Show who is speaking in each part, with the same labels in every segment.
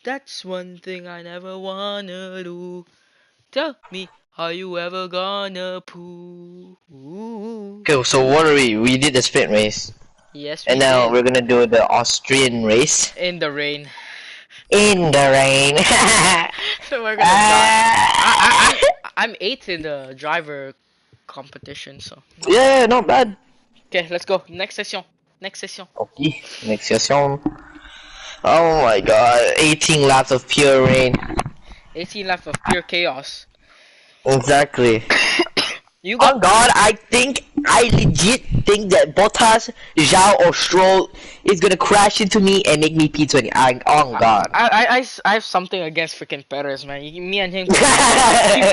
Speaker 1: That's one thing I never wanna do. Tell me, are you ever gonna poo?
Speaker 2: Okay, so what are we? We did the sprint race,
Speaker 1: Yes,
Speaker 2: and
Speaker 1: we
Speaker 2: now
Speaker 1: did.
Speaker 2: we're gonna do the Austrian race
Speaker 1: In the rain.
Speaker 2: in the rain.
Speaker 1: We're gonna die. I, I, I'm
Speaker 2: Ah.
Speaker 1: I'm eighth in the driver competition, so not bad.
Speaker 2: Yeah, not bad.
Speaker 1: Okay, let's go. Next session. Next session.
Speaker 2: Okay, next session. Oh my god, 18 laps of pure rain.
Speaker 1: 18 left of pure chaos.
Speaker 2: Exactly.
Speaker 1: You
Speaker 2: On
Speaker 1: got.
Speaker 2: God, I legit think that Bottas, Zhao, or Stroll is gonna crash into me and make me P20. On God.
Speaker 1: I have something against freaking Perez, man. Me and him keep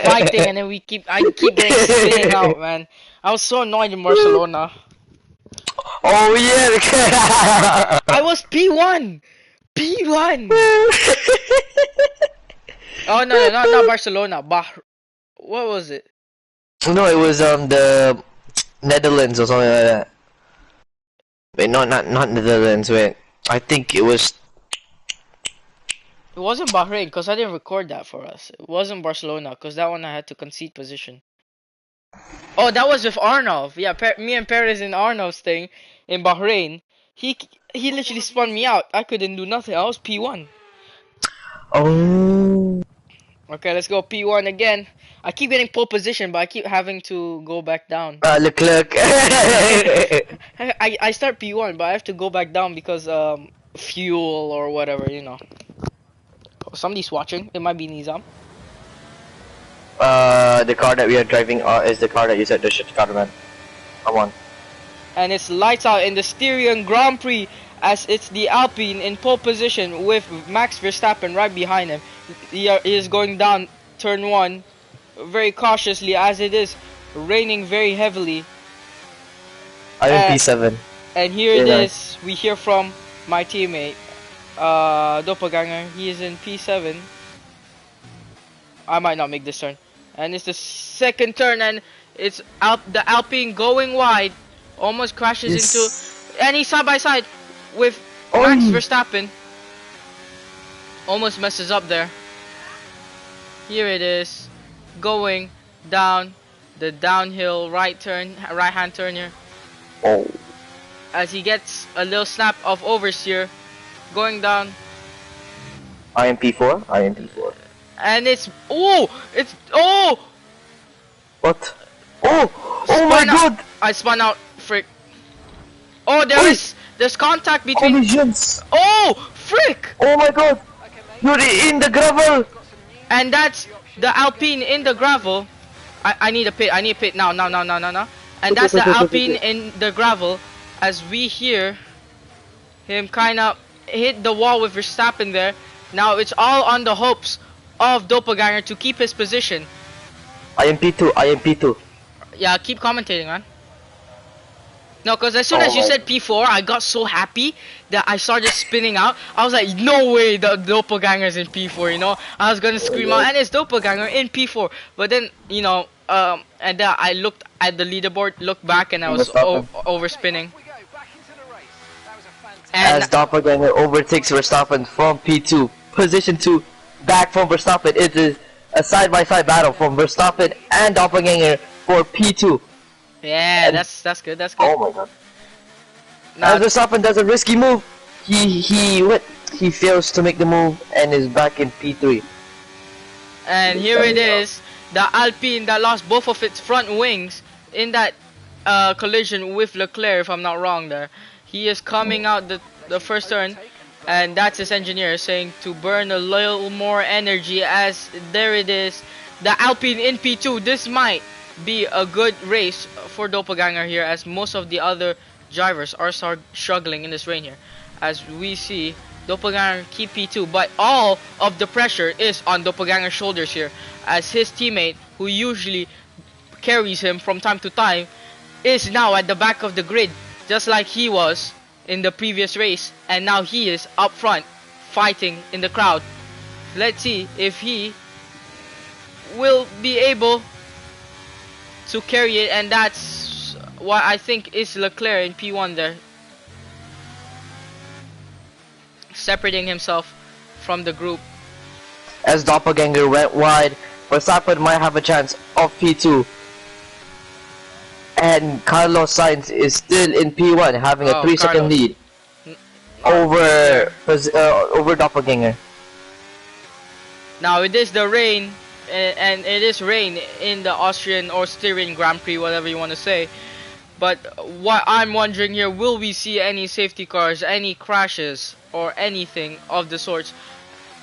Speaker 1: fighting, and then I keep getting spinning out, man. I was so annoyed in Barcelona.
Speaker 2: Oh yeah.
Speaker 1: I was P1, P1. Oh no, no, not Barcelona. What was it?
Speaker 2: No, it was the Netherlands or something like that. Wait, not Netherlands. Wait, I think it was.
Speaker 1: It wasn't Bahrain, cause I didn't record that for us. It wasn't Barcelona, cause that one I had to concede position. Oh, that was with Arnov. Yeah, me and Perez in Arnov's thing in Bahrain. He he literally spun me out. I couldn't do nothing. I was P1.
Speaker 2: Oh.
Speaker 1: Okay, let's go P1 again. I keep getting pole position, but I keep having to go back down.
Speaker 2: Leclerc.
Speaker 1: I start P1, but I have to go back down because fuel or whatever, you know. Oh, somebody's watching. It might be Nizam.
Speaker 2: The car that we are driving is the car that you said the ship's car, man. Come on.
Speaker 1: And it's lights out in the Styrian Grand Prix as it's the Alpine in pole position with Max Verstappen right behind him. He is going down turn 1 very cautiously as it is raining very heavily.
Speaker 2: I'm in P7.
Speaker 1: And here it
Speaker 2: Yeah,
Speaker 1: is. We hear from my teammate, Doppelganger. He is in P7. I might not make this turn. And it's the second turn, and it's the Alpine going wide. Almost crashes into.
Speaker 2: Yes.
Speaker 1: And he's side by side with Max Verstappen. Almost messes up there. Here it is. Going down the downhill right hand turn here.
Speaker 2: Oh.
Speaker 1: As he gets a little snap of oversteer. Going down.
Speaker 2: I am P4. I am P4.
Speaker 1: And it's. Oh! It's. Oh!
Speaker 2: What? Oh! Oh my god!
Speaker 1: I spun out. Frick. Oh, there's contact between.
Speaker 2: Collisions!
Speaker 1: Oh! Frick!
Speaker 2: Oh my god! You're in the gravel!
Speaker 1: And that's the Alpine in the gravel. I need a pit. I need a pit now. And that's the Alpine in the gravel. As we hear him kind of hit the wall with Verstappen there. Now it's all on the hopes of Doppelganger to keep his position.
Speaker 2: I am P2. I am P2.
Speaker 1: Yeah, keep commentating, man. No, because as soon as you said P4, I got so happy that I started spinning out. I was like, no way the Doppelganger's in P4, you know? I was gonna scream out, and it's Doppelganger in P4. But then, you know, and then I looked at the leaderboard, looked back, and I was overspinning. And
Speaker 2: As Doppelganger overtakes Verstappen from P2, position 2, back from Verstappen. It is a side-by-side battle from Verstappen and Doppelganger for P2.
Speaker 1: yeah, that's good. That's good.
Speaker 2: Oh my god!
Speaker 1: Now,
Speaker 2: As Verstappen does a risky move, he fails to make the move and is back in P3.
Speaker 1: and here it is, the Alpine that lost both of its front wings in that collision with Leclerc, if I'm not wrong there. He is coming out the first turn, and that's his engineer saying to burn a little more energy as there it is, the Alpine in P2. This might be a good race for Doppelganger here as most of the other drivers are struggling in this rain here. As we see Doppelganger keep P2, but all of the pressure is on Doppelganger's shoulders here as his teammate, who usually carries him from time to time, is now at the back of the grid, just like he was in the previous race, and now he is up front fighting in the crowd. Let's see if he will be able to carry it, and that's what I think is Leclerc in P1 there, separating himself from the group.
Speaker 2: As Doppelganger went wide, Verstappen might have a chance of P2. And Carlos Sainz is still in P1, having a 3-second lead over over Doppelganger.
Speaker 1: Now it is the rain, and it is rain in the Austrian Grand Prix, whatever you want to say. But what I'm wondering here, will we see any safety cars, any crashes, or anything of the sorts?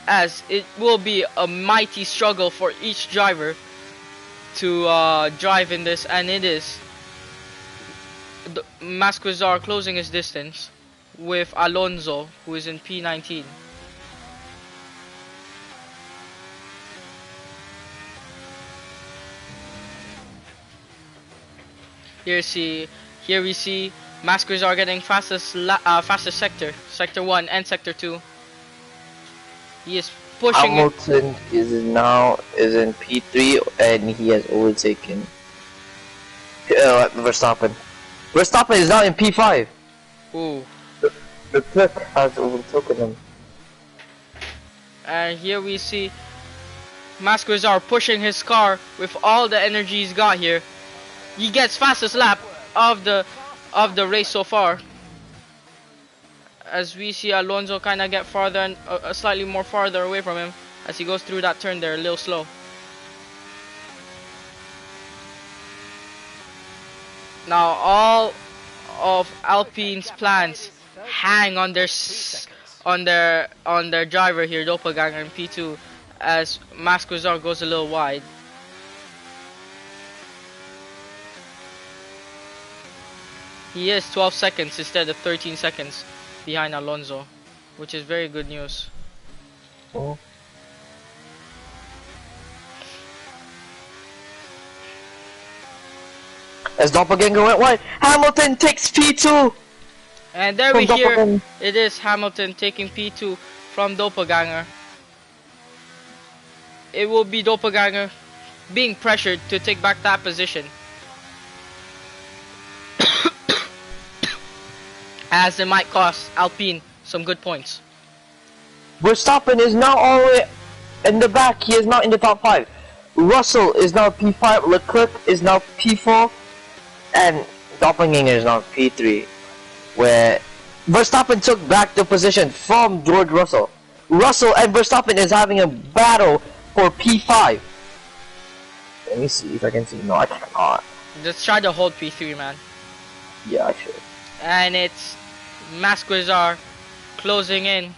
Speaker 1: As it will be a mighty struggle for each driver to drive in this, and it is Masquisr closing his distance with Alonso, who is in P19. Here we see Masquisr getting fastest sector 1 and sector 2. He is pushing
Speaker 2: Hamilton is in P3 and he has overtaken Verstappen. Verstappen is now in P5.
Speaker 1: Ooh.
Speaker 2: The clerk has overtaken him.
Speaker 1: And here we see Masquisr pushing his car with all the energy he's got here. He gets fastest lap of the race so far. As we see Alonso kind of get farther and slightly more farther away from him as he goes through that turn there, a little slow. Now all of Alpine's plans hang on their driver here, Doppelganger in P2, as Masquisr goes a little wide. He is 12 seconds instead of 13 seconds behind Alonso, which is very good news.
Speaker 2: Oh. As Doppelganger went wide, Hamilton takes P2!
Speaker 1: And there we hear it is Hamilton taking P2 from Doppelganger. It will be Doppelganger being pressured to take back that position, as it might cost Alpine some good points.
Speaker 2: Verstappen is now all the way in the back. He is now in the top 5. Russell is now P5. Leclerc is now P4. And Doppelganger is now P3. Where Verstappen took back the position from George Russell. Russell and Verstappen is having a battle for P5. Let me see if I can see. No, I cannot.
Speaker 1: Just try to hold P3, man.
Speaker 2: Yeah, I should.
Speaker 1: And it's Masquisr closing in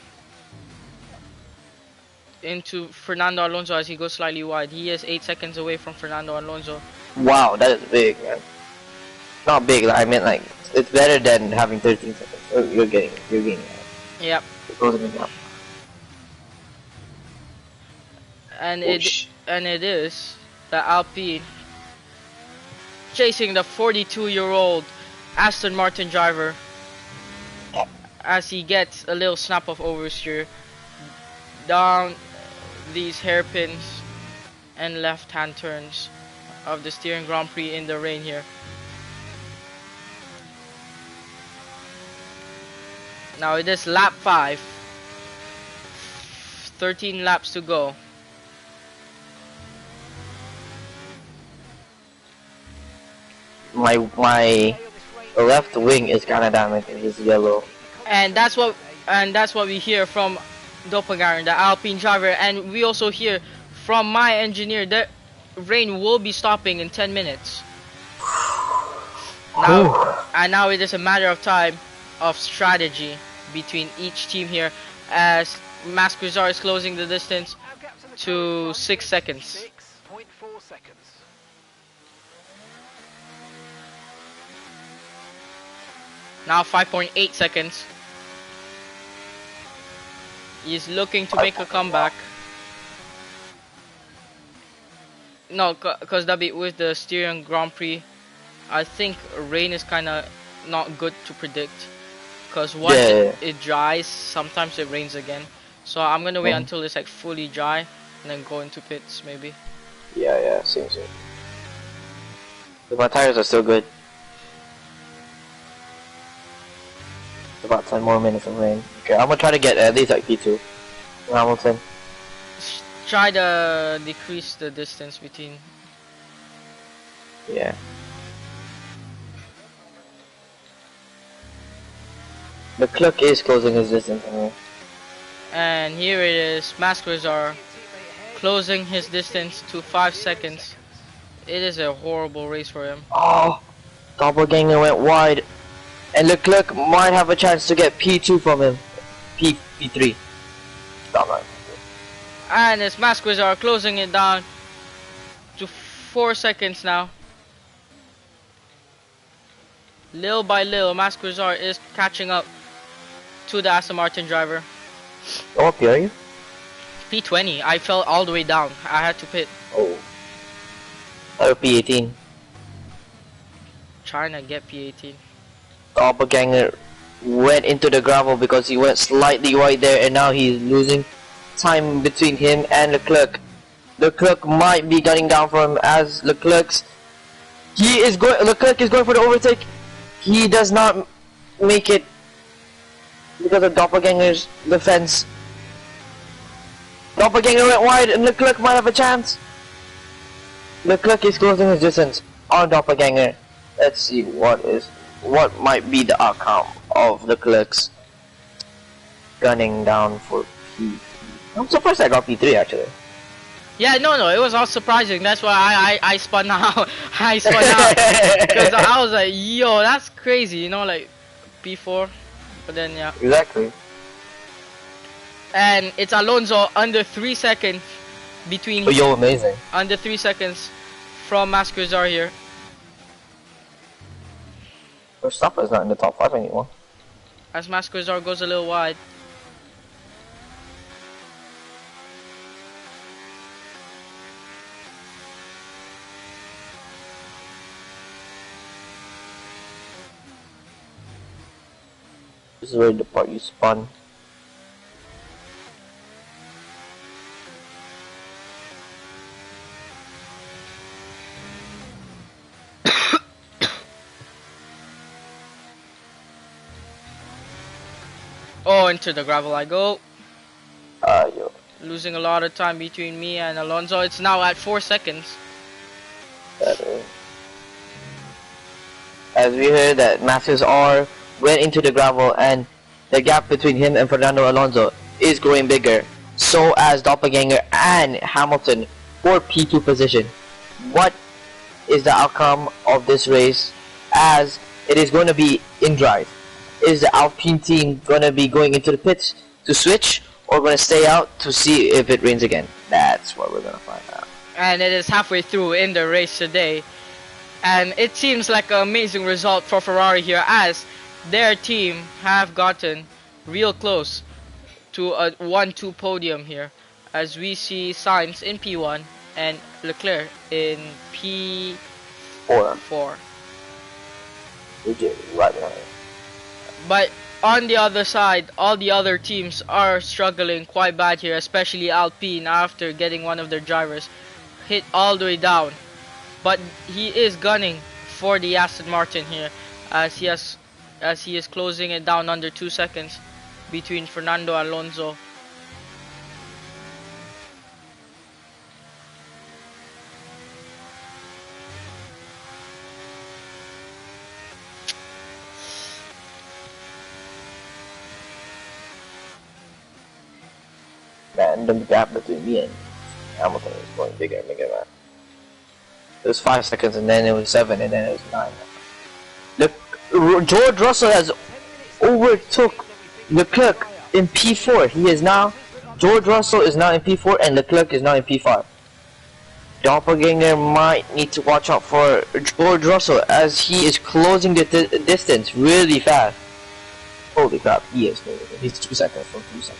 Speaker 1: into Fernando Alonso as he goes slightly wide. He is 8 seconds away from Fernando Alonso.
Speaker 2: Wow, that is big, man. Not big, I meant like it's better than having 13 seconds. You're getting it.
Speaker 1: Yep.
Speaker 2: You're closing it up.
Speaker 1: And it is the Alpine chasing the 42-year-old Aston Martin driver as he gets a little snap of oversteer down these hairpins and left-hand turns of the Steering Grand Prix in the rain here. Now it is lap 5. 13 laps to go.
Speaker 2: My left wing is kinda damaged and it's yellow.
Speaker 1: And that's what we hear from Doppelganger, the Alpine driver, and we also hear from my engineer that rain will be stopping in 10 minutes. Now it is a matter of time of strategy between each team here, as Masquisr is closing the distance to 6 seconds.
Speaker 3: 6.4 seconds.
Speaker 1: Now 5.8 seconds. He's looking to make a comeback. No, because with the Styrian Grand Prix, I think rain is kind of not good to predict. Because once it dries, sometimes it rains again. So I'm going to wait until it's like fully dry and then go into pits maybe.
Speaker 2: Yeah, seems it. But my tires are still good. About 10 more minutes of rain. Okay, I'm gonna try to get at least like P2. Hamilton.
Speaker 1: Try to decrease the distance between.
Speaker 2: Yeah. Leclerc is closing his distance anyway.
Speaker 1: And here it is. Masquisr closing his distance to 5 seconds. It is a horrible race for him.
Speaker 2: Oh, Doppelganger went wide, and Leclerc might have a chance to get P2 from him. P3. Stop that.
Speaker 1: And it's Masquisr closing it down to 4 seconds now. Little by little, Masquisr is catching up to the Aston Martin driver.
Speaker 2: Oh, up here, are you?
Speaker 1: P20, I fell all the way down. I had to pit.
Speaker 2: Oh. Or P18.
Speaker 1: Trying to get P18.
Speaker 2: Doppelganger went into the gravel because he went slightly wide there, and now he's losing time between him and Leclerc. Leclerc might be gunning down for him as Leclerc is going for the overtake. He does not make it because of Doppelganger's defense. Doppelganger went wide and Leclerc might have a chance. Leclerc is closing his distance on Doppelganger. Let's see what might be the outcome of Leclerc's gunning down for P3. I'm surprised I got P3 actually.
Speaker 1: Yeah, no, it was all surprising. That's why I spun out. I spun out because I was like, yo, that's crazy, you know, like P4. But then yeah.
Speaker 2: Exactly.
Speaker 1: And it's Alonso under 3 seconds between.
Speaker 2: Oh, yo, amazing.
Speaker 1: Under 3 seconds from Masquisr here.
Speaker 2: Verstappen's not in the top 5 anymore.
Speaker 1: As Masquisr goes a little wide.
Speaker 2: This is where the part you spun.
Speaker 1: Oh, into the gravel I go.
Speaker 2: Yo.
Speaker 1: Losing a lot of time between me and Alonso. It's now at 4 seconds.
Speaker 2: As we heard that Masquisr went into the gravel, and the gap between him and Fernando Alonso is growing bigger. So as Doppelganger and Hamilton for P2 position. What is the outcome of this race, as it is going to be in drive? Is the Alpine team going to be going into the pits to switch, or going to stay out to see if it rains again? That's what we're going to find out.
Speaker 1: And it is halfway through in the race today. And it seems like an amazing result for Ferrari here, as their team have gotten real close to a 1-2 podium here, as we see Sainz in P1 and Leclerc in P4.
Speaker 2: Right behind.
Speaker 1: But on the other side, all the other teams are struggling quite bad here, especially Alpine after getting one of their drivers hit all the way down. But he is gunning for the Aston Martin here, as he is closing it down under 2 seconds between Fernando Alonso.
Speaker 2: Man, the gap between me and Hamilton is going bigger and bigger, man. It was 5 seconds, and then it was 7, and then it was 9. Look, George Russell has overtook Leclerc in P4. George Russell is now in P4, and Leclerc is now in P5. Doppelganger might need to watch out for George Russell, as he is closing the distance really fast. Holy crap, he is moving. He's 2 seconds from 2 seconds.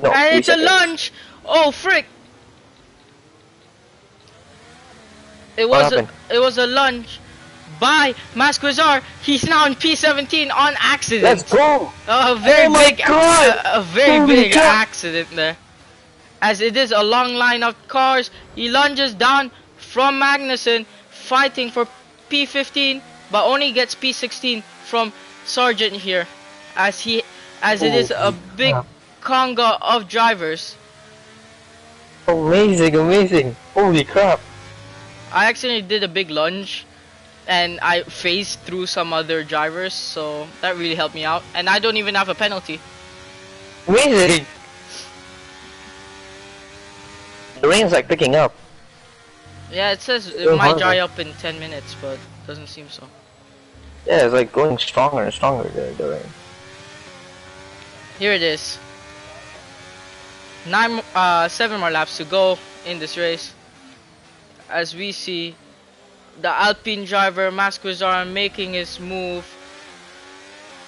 Speaker 2: No,
Speaker 1: and it's
Speaker 2: seconds.
Speaker 1: a lunge! Oh frick! It was a lunge by Masquisr. He's now in P17 on accident.
Speaker 2: Let's go!
Speaker 1: A very big
Speaker 2: God.
Speaker 1: accident there. As it is a long line of cars, he lunges down from Magnussen, fighting for P15, but only gets P16 from Sargent here, as it is a big conga of drivers.
Speaker 2: Amazing, amazing. Holy crap.
Speaker 1: I accidentally did a big lunge and I phased through some other drivers, so that really helped me out. And I don't even have a penalty.
Speaker 2: Amazing. The rain's like picking up.
Speaker 1: Yeah, it says it might dry up in 10 minutes, but doesn't seem so.
Speaker 2: Yeah, it's like going stronger and stronger, the rain.
Speaker 1: Here it is. 7 more laps to go in this race. As we see the Alpine driver Masquisr making his move,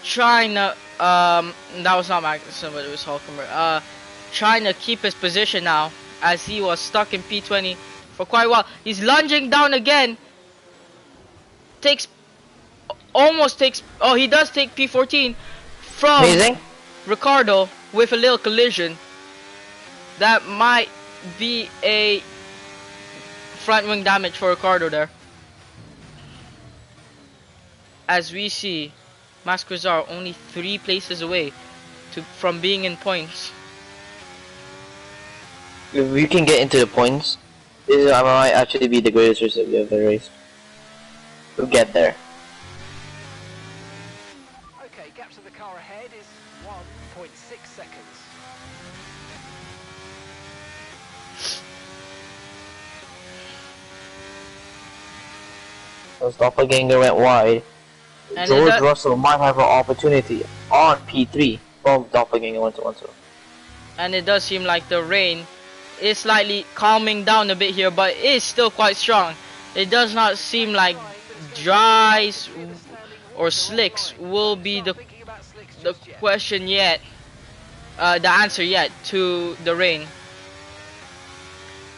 Speaker 1: trying to that was not Magnussen, but it was Hulkenberg. Trying to keep his position now, as he was stuck in P20 for quite a while. He's lunging down again. Oh, he does take P14 from
Speaker 2: Amazing.
Speaker 1: Ricardo with a little collision. That might be a front wing damage for Ricardo there. As we see, Masquisr only 3 places away from being in points.
Speaker 2: If we can get into the points, this might actually be the greatest race of the race. We'll get there.
Speaker 3: Okay, gap to the car ahead is 1.6 seconds.
Speaker 2: As Doppelganger went wide,
Speaker 1: And
Speaker 2: George Russell might have an opportunity on P3 from Doppelganger went to 1-2.
Speaker 1: And it does seem like the rain is slightly calming down a bit here, but it is still quite strong. It does not seem like dries or slicks will be the question yet, the answer yet to the rain.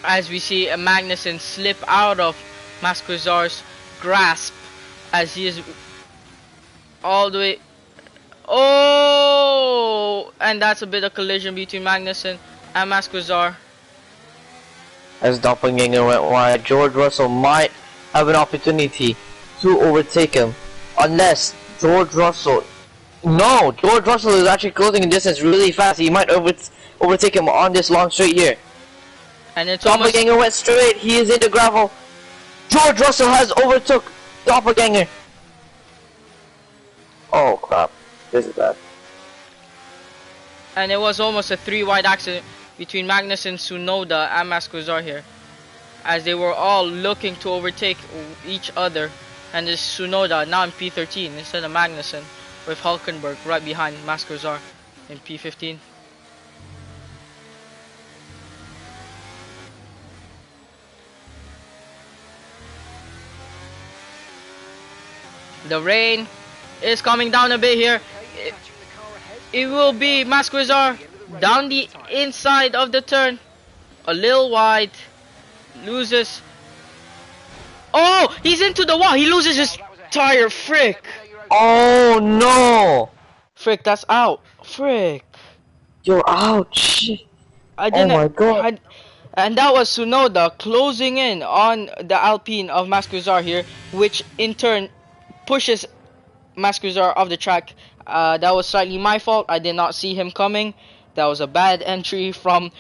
Speaker 1: As we see a Magnussen slip out of Masquisr's grasp as he is all the way. Oh, and that's a bit of collision between Magnussen and Masquisr.
Speaker 2: As Doppelganger went wide, George Russell might have an opportunity to overtake him, unless George Russell. No, George Russell is actually closing the distance really fast. He might overtake him on this long straight here.
Speaker 1: And it's
Speaker 2: Doppelganger went straight. He is in the gravel. George Russell has overtook Doppelganger. Oh crap! This is bad.
Speaker 1: And it was almost a 3-wide accident between Magnussen, Tsunoda, and Masquisr here, as they were all looking to overtake each other. And this Tsunoda now in P13 instead of Magnussen, with Hulkenberg right behind Masquisr in P15. The rain is coming down a bit here. It will be Masquisr down the inside of the turn, a little wide, loses. Oh, he's into the wall. He loses his tire. Frick.
Speaker 2: Oh no!
Speaker 1: Frick, that's out. Frick.
Speaker 2: You're out. Shit.
Speaker 1: I didn't.
Speaker 2: Oh my god.
Speaker 1: And that was Tsunoda closing in on the Alpine of Masquisr here, which in turn pushes Masquisr off the track. That was slightly my fault. I did not see him coming. That was a bad entry from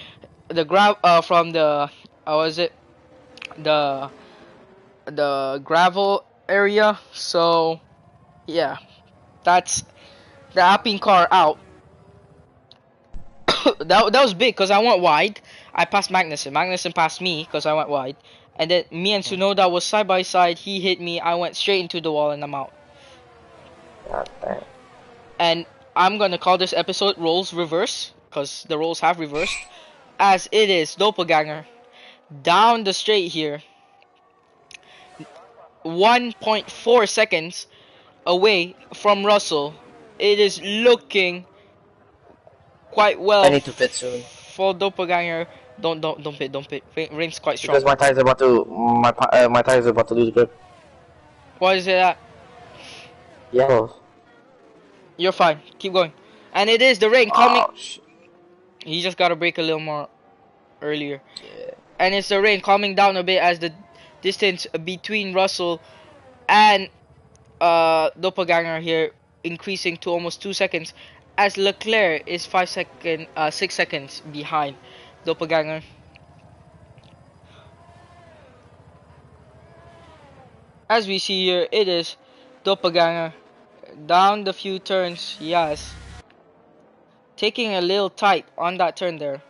Speaker 1: the the gravel area. So yeah, that's the Alpine car out. that was big because I went wide. I passed Magnussen. Magnussen passed me because I went wide. And then me and Tsunoda was side by side. He hit me. I went straight into the wall and I'm out.
Speaker 2: God damn.
Speaker 1: And I'm gonna call this episode Roles Reverse, because the roles have reversed, as it is Doppelganger down the straight here, 1.4 seconds away from Russell. It is looking quite well.
Speaker 2: I need to pit soon.
Speaker 1: For Doppelganger. Don't pit. Rain's quite strong.
Speaker 2: Because my tires are about to lose grip.
Speaker 1: What is it at?
Speaker 2: Yellow.
Speaker 1: You're fine. Keep going. And it is the rain coming. He just got to brake a little more earlier.
Speaker 2: Yeah.
Speaker 1: And it's the rain calming down a bit as the distance between Russell and Doppelganger here increasing to almost 2 seconds. as Leclerc is 6 seconds behind Doppelganger. As we see here, it is Doppelganger down the few turns. Yes, taking a little tight on that turn there,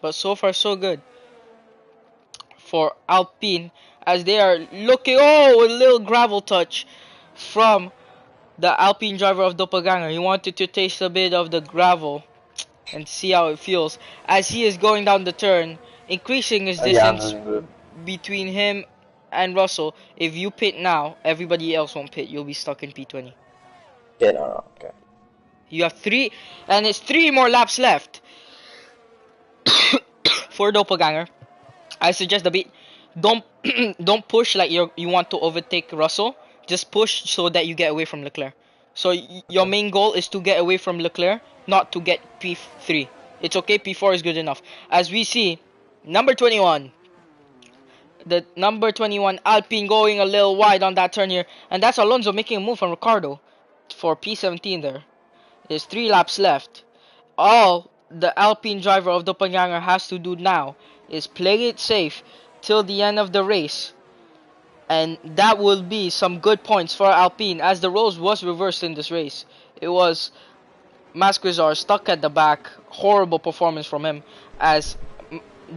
Speaker 1: but so far so good for Alpine as they are looking. Oh, a little gravel touch from the Alpine driver of Doppelganger. He wanted to taste a bit of the gravel and see how it feels as he is going down the turn, increasing his
Speaker 2: Yeah, I'm
Speaker 1: distance
Speaker 2: doing good.
Speaker 1: between him and Russell. If you pit now, everybody else won't pit. You'll be stuck in P20.
Speaker 2: Yeah, no, okay.
Speaker 1: You have 3, and it's 3 more laps left for Doppelganger. I suggest a bit. Don't don't push like you want to overtake Russell. Just push so that you get away from Leclerc. So your main goal is to get away from Leclerc, not to get P3. It's okay, P4 is good enough. As we see, number 21. The number 21 Alpine going a little wide on that turn here. And that's Alonso making a move from Ricardo for P17 there. There's 3 laps left. All the Alpine driver of Doppelganger has to do now is play it safe till the end of the race. And that will be some good points for Alpine as the roles was reversed in this race. It was Masquisr stuck at the back. Horrible performance from him as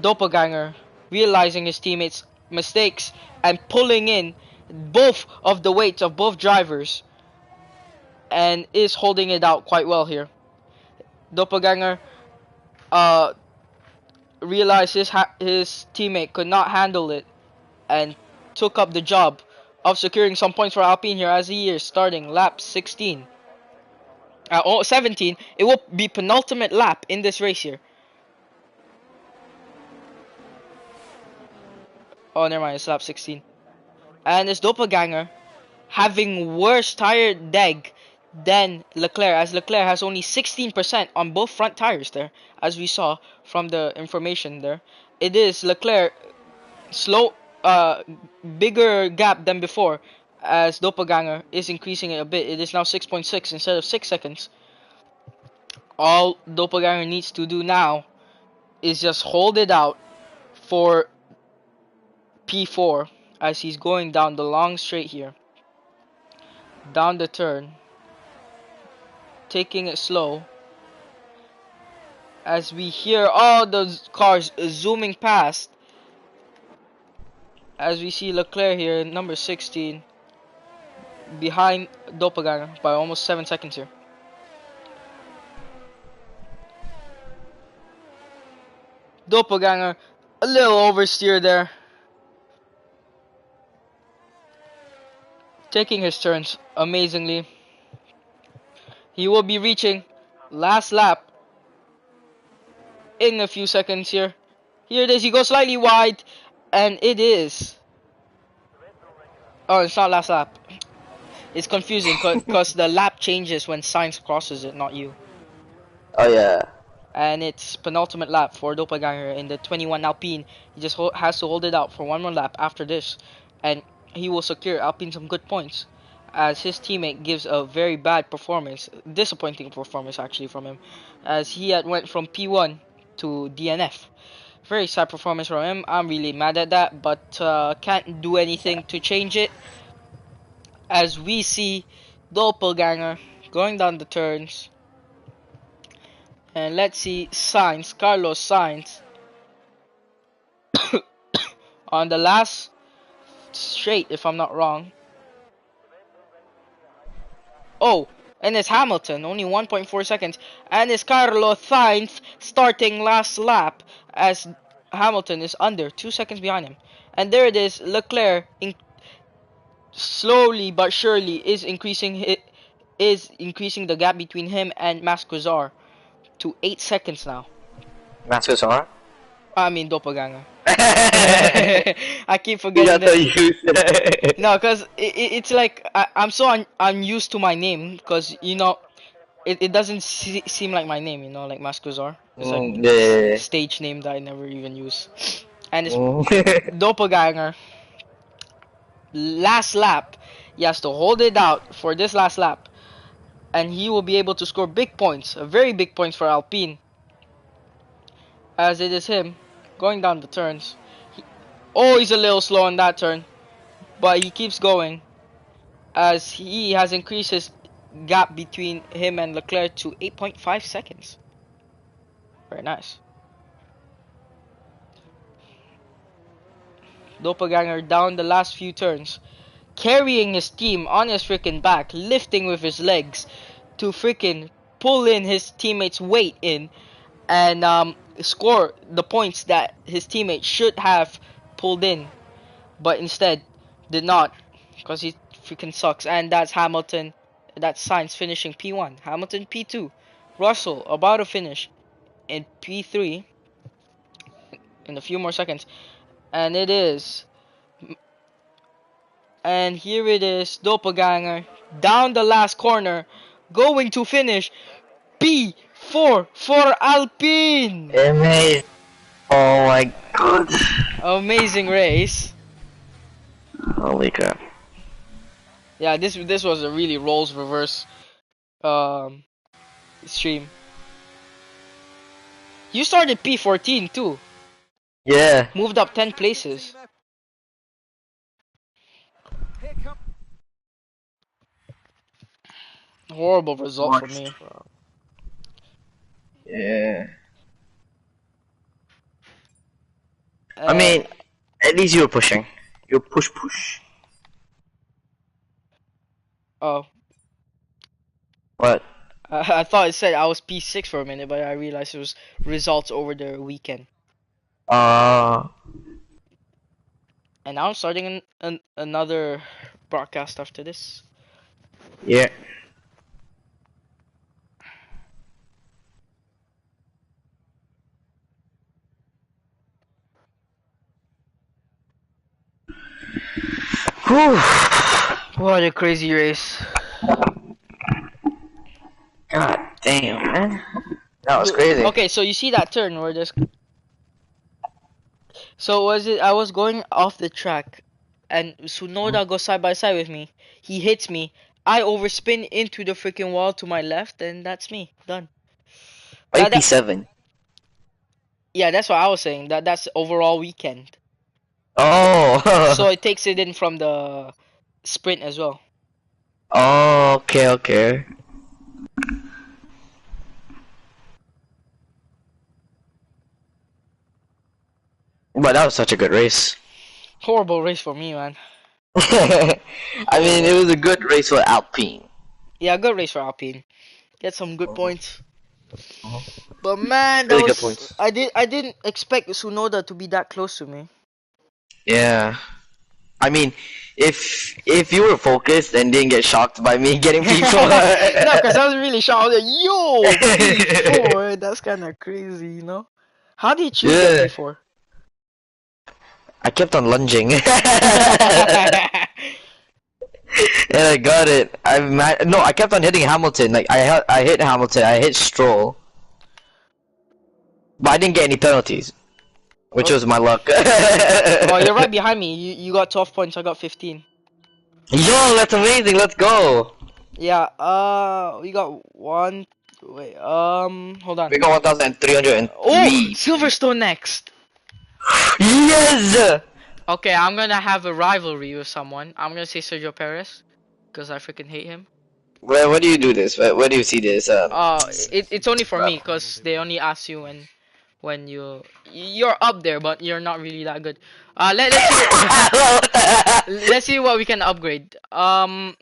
Speaker 1: Doppelganger realizing his teammates' mistakes and pulling in both of the weights of both drivers and is holding it out quite well here. Doppelganger realized his teammate could not handle it and took up the job of securing some points for Alpine here as he is starting lap 16. 17. It will be penultimate lap in this race here. Oh, never mind, it's lap 16. And it's Doppelganger having worse tire deg than Leclerc, as Leclerc has only 16% on both front tires there, as we saw from the information there. It is Leclerc bigger gap than before, as Doppelganger is increasing it a bit. It is now 6.6 instead of 6 seconds. All Doppelganger needs to do now is just hold it out for P4 as he's going down the long straight here. Down the turn. Taking it slow. As we hear all those cars zooming past. As we see Leclerc here, number 16. Behind Doppelganger by almost 7 seconds here. Doppelganger, a little oversteer there. Taking his turns amazingly. He will be reaching last lap in a few seconds here. Here it is, he goes slightly wide, and it is... Oh, it's not last lap. It's confusing because the lap changes when Sainz crosses it, not you.
Speaker 2: Oh yeah.
Speaker 1: And it's penultimate lap for Doppelganger in the 21 Alpine. He just has to hold it out for one more lap after this, and he will secure Alpine some good points, as his teammate gives a very bad performance, disappointing performance actually from him, as he had went from P1 to DNF. Very sad performance from him. I'm really mad at that, but can't do anything to change it. As we see Doppelganger going down the turns. And let's see Sainz, Carlos Sainz, on the last straight, if I'm not wrong. Oh, and it's Hamilton, only 1.4 seconds. And it's Carlos Sainz starting last lap, as Hamilton is under 2 seconds behind him. And there it is, Leclerc slowly but surely is increasing the gap between him and Masquisr to 8 seconds now.
Speaker 2: Masquisr?
Speaker 1: I mean Doppelganger. I keep forgetting that. No, because it's like I'm so unused to my name, because you know it doesn't seem like my name, you know, like Masquisr. It's like
Speaker 2: yeah.
Speaker 1: stage name that I never even use. And it's Doppelganger. Last lap, he has to hold it out for this last lap. and he will be able to score big points, very big points for Alpine, as it is him going down the turns. Oh, he's a little slow on that turn, but he keeps going as he has increased his gap between him and Leclerc to 8.5 seconds. Very nice. Doppelganger down the last few turns, carrying his team on his freaking back, lifting with his legs to freaking pull in his teammates' weight in and score the points that his teammates should have pulled in, but instead did not because he freaking sucks. And that's Hamilton, that's Sainz finishing P1, Hamilton P2, Russell about to finish in P3 in a few more seconds, and it is. And here it is, Doppelganger down the last corner, going to finish P4 for Alpine.
Speaker 2: Amazing. Oh my god.
Speaker 1: Amazing race.
Speaker 2: Holy crap.
Speaker 1: Yeah, this was a really roles reverse stream. You started P14 too.
Speaker 2: Yeah.
Speaker 1: Moved up 10 places.
Speaker 3: Here comes
Speaker 1: Horrible result for me.
Speaker 2: Yeah. I mean, at least you were pushing. You push.
Speaker 1: Oh,
Speaker 2: What?
Speaker 1: I thought it said I was P6 for a minute, but I realized it was results over the weekend.
Speaker 2: Uh.
Speaker 1: And now I'm starting another broadcast after this.
Speaker 2: Yeah. Whew.
Speaker 1: What a crazy race.
Speaker 2: God damn, man. That was crazy.
Speaker 1: Okay, so you see that turn where this. So was it? I was going off the track, and Tsunoda goes side by side with me. He hits me. I overspin into the freaking wall to my left, and that's me done.
Speaker 2: IP7.
Speaker 1: Yeah, that's what I was saying. That's overall weekend.
Speaker 2: Oh.
Speaker 1: So it takes it in from the sprint as well.
Speaker 2: Oh, okay. But that was such a good race.
Speaker 1: Horrible race for me, man.
Speaker 2: I mean, it was a good race for Alpine.
Speaker 1: Yeah, good race for Alpine. Get some good points. But man, that
Speaker 2: Really good
Speaker 1: was
Speaker 2: points.
Speaker 1: I didn't expect Tsunoda to be that close to me.
Speaker 2: Yeah. I mean, if you were focused and didn't get shocked by me getting people.
Speaker 1: No, because I was really shocked. I was like, yo, P4, that's kind of crazy, you know? How did you get P4?
Speaker 2: I kept on lunging. And I got it. No, I kept on hitting Hamilton. Like I hit Hamilton. I hit Stroll, but I didn't get any penalties, which was my luck.
Speaker 1: Oh, you're right behind me. You got 12 points. I got 15.
Speaker 2: Yo, that's amazing. Let's go.
Speaker 1: Yeah. We got one. Wait. Hold on.
Speaker 2: We got 1,303.
Speaker 1: Oh, Silverstone next.
Speaker 2: Yes.
Speaker 1: Okay, I'm gonna have a rivalry with someone. I'm gonna say Sergio Perez, because I freaking hate him.
Speaker 2: Where do you do this? Where do you see this?
Speaker 1: It's only for me, because they only ask you when you're up there, but you're not really that good. Let's see. Let's see what we can upgrade.
Speaker 2: Yeah.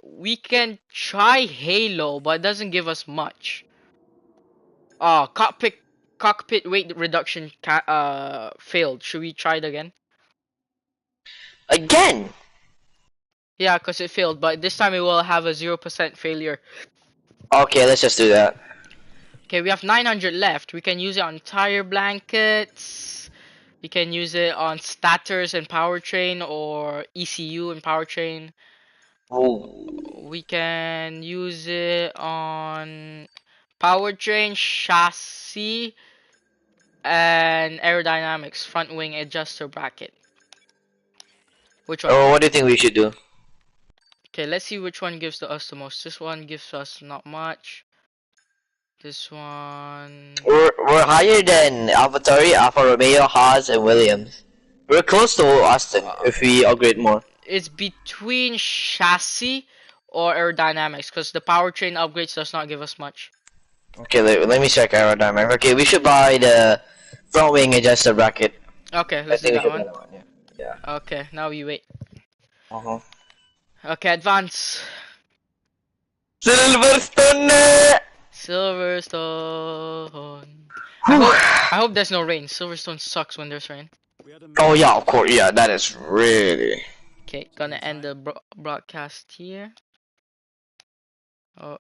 Speaker 1: We can try Halo, but it doesn't give us much. Cockpit weight reduction failed. Should we try it again?
Speaker 2: Again?
Speaker 1: Yeah, because it failed, but this time it will have a 0% failure.
Speaker 2: Okay, let's just do that.
Speaker 1: Okay, we have 900 left. We can use it on tire blankets. We can use it on stators and powertrain, or ECU and powertrain.
Speaker 2: Oh.
Speaker 1: We can use it on powertrain, chassis, and aerodynamics, front wing adjuster bracket. Which one?
Speaker 2: Oh, what do you think we should do?
Speaker 1: Okay, let's see which one gives us the most. This one gives us not much. This one.
Speaker 2: We're higher than AlphaTauri, Alfa Romeo, Haas, and Williams. We're close to Austin if we upgrade more.
Speaker 1: It's between chassis or aerodynamics, because the powertrain upgrades does not give us much.
Speaker 2: Okay, let me check aerodynamics. Okay, we should buy the front wing adjuster bracket.
Speaker 1: Okay,
Speaker 2: I
Speaker 1: let's do
Speaker 2: think we
Speaker 1: that
Speaker 2: should
Speaker 1: one.
Speaker 2: buy that one. Yeah.
Speaker 1: Okay, now you wait.
Speaker 2: Uh-huh.
Speaker 1: Okay, advance.
Speaker 2: Silverstone!
Speaker 1: Silverstone.
Speaker 2: Whew.
Speaker 1: I hope there's no rain. Silverstone sucks when there's rain.
Speaker 2: Oh yeah, of course. Yeah, that is really.
Speaker 1: Okay, gonna end the broadcast here. Oh.